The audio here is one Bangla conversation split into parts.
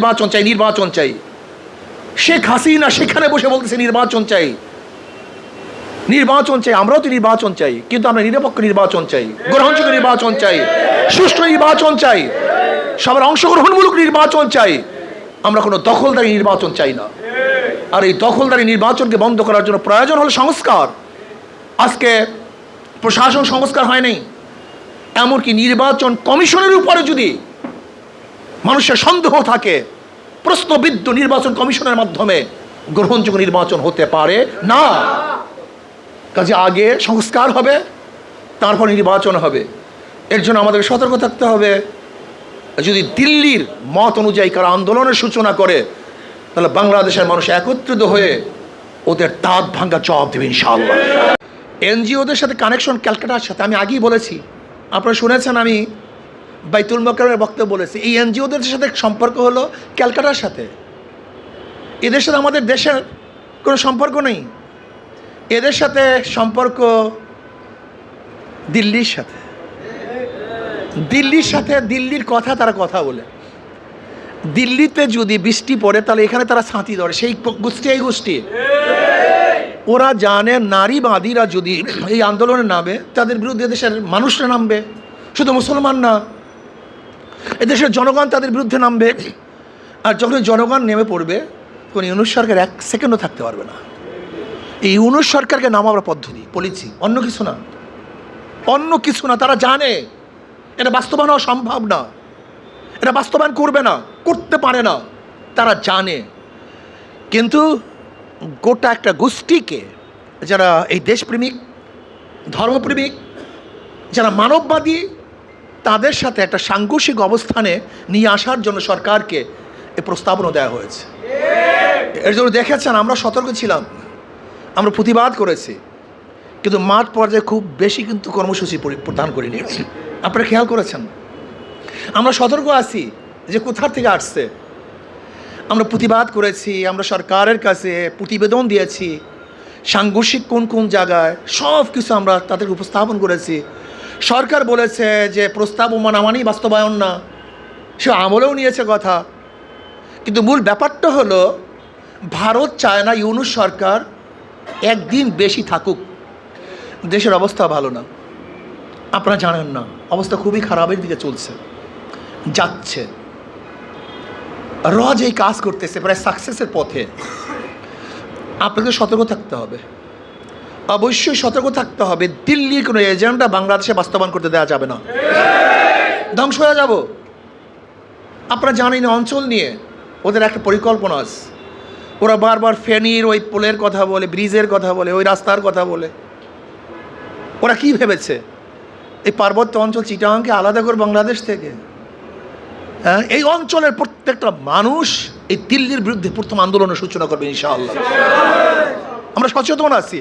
নির্বাচন চাই, নির্বাচন চাই। শেখ হাসিনা সেখানে বসে বলতেছে নির্বাচন চাই, নির্বাচন চাই। আমরাও তো নির্বাচন চাই, কিন্তু আমরা নিরপেক্ষ নির্বাচন চাই, গ্রহণযোগ্য নির্বাচন চাই, সুষ্ঠু নির্বাচন চাই, সবার অংশগ্রহণমূলক নির্বাচন চাই। আমরা কোনো দখলদারি নির্বাচন চাই না। আর এই দখলদারি নির্বাচনকে বন্ধ করার জন্য প্রয়োজন হলো সংস্কার। আজকে প্রশাসন সংস্কার হয় নাই, এমনকি নির্বাচন কমিশনের উপরে যদি মানুষের সন্দেহ থাকে, প্রশ্নবিদ্ধ নির্বাচন কমিশনের মাধ্যমে গ্রহণযোগ্য নির্বাচন হতে পারে না। কাজে আগে সংস্কার হবে, তারপর নির্বাচন হবে। এর জন্য আমাদের সতর্ক থাকতে হবে। যদি দিল্লির মত অনুযায়ী কারা আন্দোলনের সূচনা করে, তাহলে বাংলাদেশের মানুষ একত্রিত হয়ে ওদের দাঁত ভাঙ্গা জবাব দেবে ইনশাআল্লাহ। এনজিওদের সাথে কানেকশন ক্যালকাটার সাথে, আমি আগেই বলেছি, আপনারা শুনেছেন, আমি বাইতুল মোকাররমের বক্তব্য বলেছি। এই এনজিওদের সাথে সম্পর্ক হলো ক্যালকাটার সাথে। এদের সাথে আমাদের দেশের কোনো সম্পর্ক নেই। এদের সাথে সম্পর্ক দিল্লির সাথে। দিল্লির সাথে দিল্লির কথা তারা কথা বলে। দিল্লিতে যদি বৃষ্টি পড়ে তাহলে এখানে তারা ছাতি ধরে, সেই গোষ্ঠী এই গোষ্ঠী। ওরা জানে নারীবাদীরা যদি এই আন্দোলনে নামে, তাদের বিরুদ্ধে দেশের মানুষরা নামবে, শুধু মুসলমান না, এদেশের জনগণ তাদের বিরুদ্ধে নামবে। আর যখন জনগণ নেমে পড়বে, তখন ইউনূস সরকার এক সেকেন্ডও থাকতে পারবে না। এই ইউনূস সরকারকে নামাবার পদ্ধতি, পলিসি, অন্য কিছু না, অন্য কিছু না। তারা জানে এটা বাস্তবায়ন হওয়া সম্ভব না, এটা বাস্তবায়ন করবে না, করতে পারে না, তারা জানে। কিন্তু গোটা একটা গোষ্ঠীকে, যারা এই দেশপ্রেমিক, ধর্মপ্রেমিক, যারা মানববাদী, তাদের সাথে একটা সাংঘর্ষিক অবস্থানে নিয়ে আসার জন্য সরকারকে এই প্রস্তাবনা দেওয়া হয়েছে। এর জন্য দেখেছেন আমরা সতর্ক ছিলাম, আমরা প্রতিবাদ করেছি, কিন্তু মাঠ পর্যায়ে খুব বেশি কিন্তু কর্মসূচি প্রদান করিনি। আপনারা খেয়াল করেছেন, আমরা সতর্ক আছি যে কোথা থেকে আসছে। আমরা প্রতিবাদ করেছি, আমরা সরকারের কাছে প্রতিবেদন দিয়েছি, সাংঘর্ষিক কোন কোন জায়গায় সব কিছু আমরা তাদের উপস্থাপন করেছি। সরকার বলেছে যে প্রস্তাব মানামানি বাস্তবায়ন না, সে আমলেও নিয়েছে কথা। কিন্তু মূল ব্যাপারটা হলো, ভারত চায় না ইউনূস সরকার একদিন বেশি থাকুক। দেশের অবস্থা ভালো না, আপনারা জানেন না, অবস্থা খুবই খারাপের দিকে চলছে, যাচ্ছে। রজ এই কাজ করতেছে প্রায় সাকসেসের পথে। আপনাকে সতর্ক থাকতে হবে, অবশ্যই সতর্ক থাকতে হবে। দিল্লির কোনো এজেন্ডা বাংলাদেশে বাস্তবায়ন করতে দেওয়া যাবে না, ধ্বংস হয়ে যাব। আপনারা জানেন অঞ্চল নিয়ে ওদের একটা পরিকল্পনা আছে। ওরা বারবার ফেনীর ওই পোলের কথা বলে, ব্রিজের কথা বলে, ওই রাস্তার কথা বলে। ওরা কি ভেবেছে এই পার্বত্য অঞ্চল চিটাগাংকে আলাদা করে বাংলাদেশ থেকে? হ্যাঁ, এই অঞ্চলের প্রত্যেকটা মানুষ এই দিল্লির বিরুদ্ধে প্রথম আন্দোলনের সূচনা করবে ইনশাআল্লাহ। আমরা সচেতন আছি।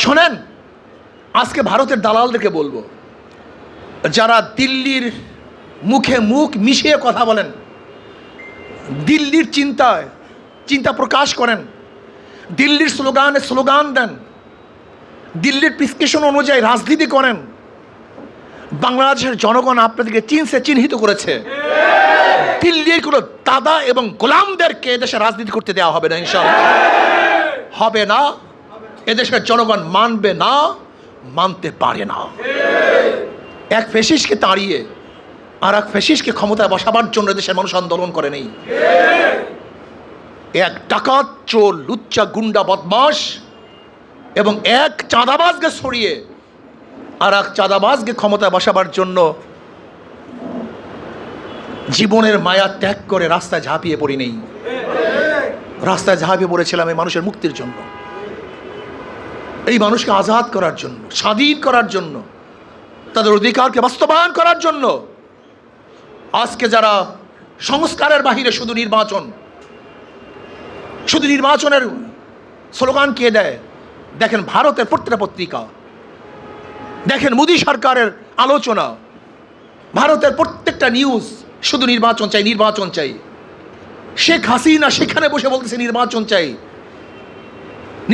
শোনেন, আজকে ভারতের দালালদেরকে বলবো, যারা দিল্লির মুখে মুখ মিশিয়ে কথা বলেন, দিল্লির চিন্তা প্রকাশ করেন, দিল্লির স্লোগানে স্লোগান দেন, দিল্লির প্রেসক্রিপশন অনুযায়ী রাজনীতি করেন, বাংলাদেশের জনগণ আপনাদেরকে চিহ্নিত করেছে। দিল্লির কোনো দাদা এবং গোলামদেরকে এদেশে রাজনীতি করতে দেওয়া হবে না ইনশাআল্লাহ, হবে না। এদেশের জনগণ মানবে না, মানতে পারে না। এক ফ্যাসিস্টকে তাড়িয়ে আর এক ফ্যাসিস্টকে ক্ষমতায় বসাবার জন্য দেশের মানুষ আন্দোলন করে নেই। এক ডাকাত, চোর, লুচ্চা, গুন্ডা, বদমাশ এবং এক চাঁদাবাজকে সরিয়ে আর এক চাঁদাবাজকে ক্ষমতায় বসাবার জন্য জীবনের মায়া ত্যাগ করে রাস্তায় ঝাঁপিয়ে পড়ি নেই। রাস্তায় ঝাঁপিয়ে পড়েছিলাম এই মানুষের মুক্তির জন্য, এই মানুষকে আজাদ করার জন্য, স্বাধীন করার জন্য, তাদের অধিকারকে বাস্তবায়ন করার জন্য। আজকে যারা সংস্কারের বাহিরে শুধু নির্বাচনের স্লোগান কে দেয়, দেখেন ভারতের প্রত্যেকটা পত্রিকা, দেখেন মোদী সরকারের আলোচনা, ভারতের প্রত্যেকটা নিউজ শুধু নির্বাচন চাই, নির্বাচন চাই। শেখ হাসিনা সেখানে বসে বলতেছে নির্বাচন চাই,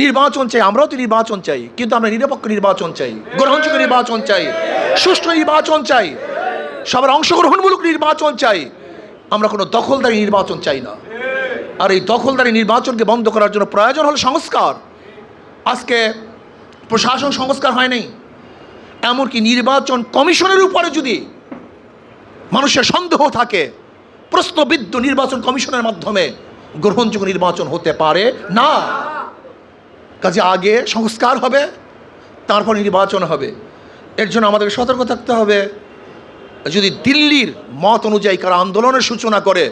নির্বাচন চাই। আমরাও তো নির্বাচন চাই, কিন্তু আমরা নিরপেক্ষ নির্বাচন চাই, গ্রহণযোগ্য নির্বাচন চাই, সুষ্ঠু নির্বাচন চাই, সবার অংশগ্রহণমূলক নির্বাচন চাই। আমরা কোনো দখলদারি নির্বাচন চাই না। আর এই দখলদারি নির্বাচনকে বন্ধ করার জন্য প্রয়োজন হলো সংস্কার। আজকে প্রশাসন সংস্কার হয় নাই, এমনকি নির্বাচন কমিশনের উপরে যদি মানুষের সন্দেহ থাকে, প্রশ্নবিদ্ধ নির্বাচন কমিশনের মাধ্যমে গ্রহণযোগ্য নির্বাচন হতে পারে না। কাজে আগে সংস্কার হবে, তারপর নির্বাচন হবে। এর জন্য আমাদের সতর্ক থাকতে হবে। যদি দিল্লির মত অনুযায়ী কারা আন্দোলনের সূচনা করে,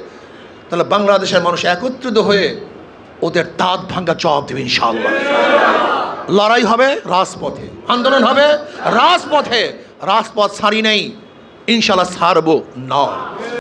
তাহলে বাংলাদেশের মানুষ একত্রিত হয়ে ওদের দাঁত ভাঙ্গা জবাব দেবে ইনশাআল্লাহ। লড়াই হবে রাজপথে, আন্দোলন হবে রাজপথে। রাজপথ ছাড়ি নেই, ইনশাআল্লাহ ছাড়বো না।